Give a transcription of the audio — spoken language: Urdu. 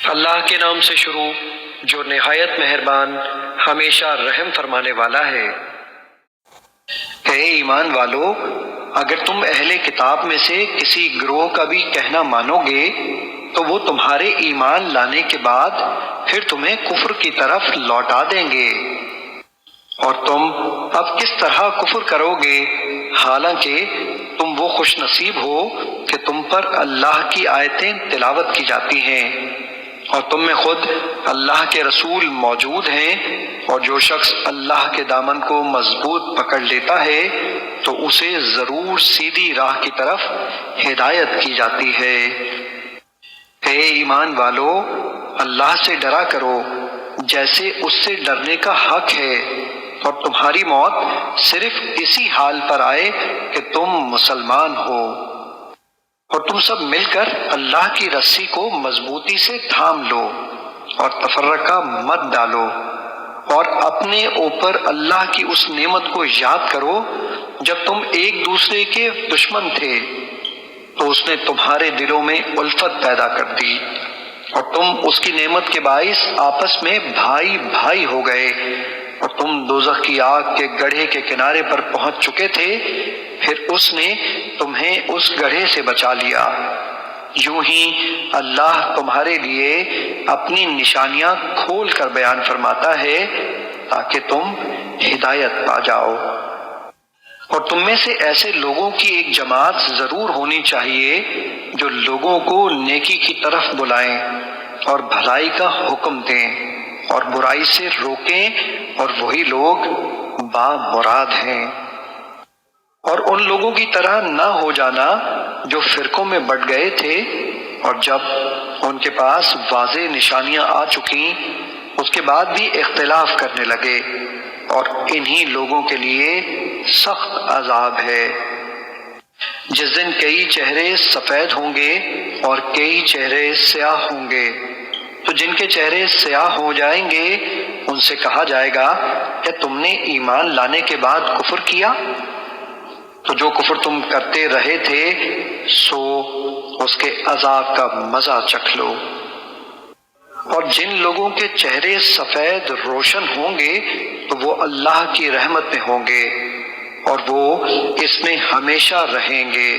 اللہ کے نام سے شروع جو نہایت مہربان ہمیشہ رحم فرمانے والا ہے۔ اے ایمان والو، اگر تم اہل کتاب میں سے کسی گروہ کا بھی کہنا مانو گے تو وہ تمہارے ایمان لانے کے بعد پھر تمہیں کفر کی طرف لوٹا دیں گے، اور تم اب کس طرح کفر کرو گے حالانکہ تم وہ خوش نصیب ہو کہ تم پر اللہ کی آیتیں تلاوت کی جاتی ہیں اور تم میں خود اللہ کے رسول موجود ہیں، اور جو شخص اللہ کے دامن کو مضبوط پکڑ لیتا ہے تو اسے ضرور سیدھی راہ کی طرف ہدایت کی جاتی ہے۔ اے ایمان والو، اللہ سے ڈرا کرو جیسے اس سے ڈرنے کا حق ہے، اور تمہاری موت صرف اسی حال پر آئے کہ تم مسلمان ہو، اور تم سب مل کر اللہ کی رسی کو مضبوطی سے تھام لو اور تفرقہ مت ڈالو، اور اپنے اوپر اللہ کی اس نعمت کو یاد کرو جب تم ایک دوسرے کے دشمن تھے تو اس نے تمہارے دلوں میں الفت پیدا کر دی اور تم اس کی نعمت کے باعث آپس میں بھائی بھائی ہو گئے، اور تم دوزخ کی آگ کے گڑھے کے کنارے پر پہنچ چکے تھے، پھر اس نے تمہیں اس گڑھے سے بچا لیا۔ یوں ہی اللہ تمہارے لیے اپنی نشانیاں کھول کر بیان فرماتا ہے تاکہ تم ہدایت پا جاؤ۔ اور تم میں سے ایسے لوگوں کی ایک جماعت ضرور ہونی چاہیے جو لوگوں کو نیکی کی طرف بلائیں اور بھلائی کا حکم دیں اور برائی سے روکیں، اور وہی لوگ بامراد ہیں۔ اور ان لوگوں کی طرح نہ ہو جانا جو فرقوں میں بٹ گئے تھے، اور جب ان کے پاس واضح نشانیاں آ چکیں اس کے بعد بھی اختلاف کرنے لگے، اور انہی لوگوں کے لیے سخت عذاب ہے۔ جس دن کئی چہرے سفید ہوں گے اور کئی چہرے سیاہ ہوں گے، تو جن کے چہرے سیاہ ہو جائیں گے ان سے کہا جائے گا کہ تم نے ایمان لانے کے بعد کفر کیا؟ تو جو کفر تم کرتے رہے تھے سو اس کے عذاب کا مزہ چکھ لو۔ اور جن لوگوں کے چہرے سفید روشن ہوں گے تو وہ اللہ کی رحمت میں ہوں گے اور وہ اس میں ہمیشہ رہیں گے۔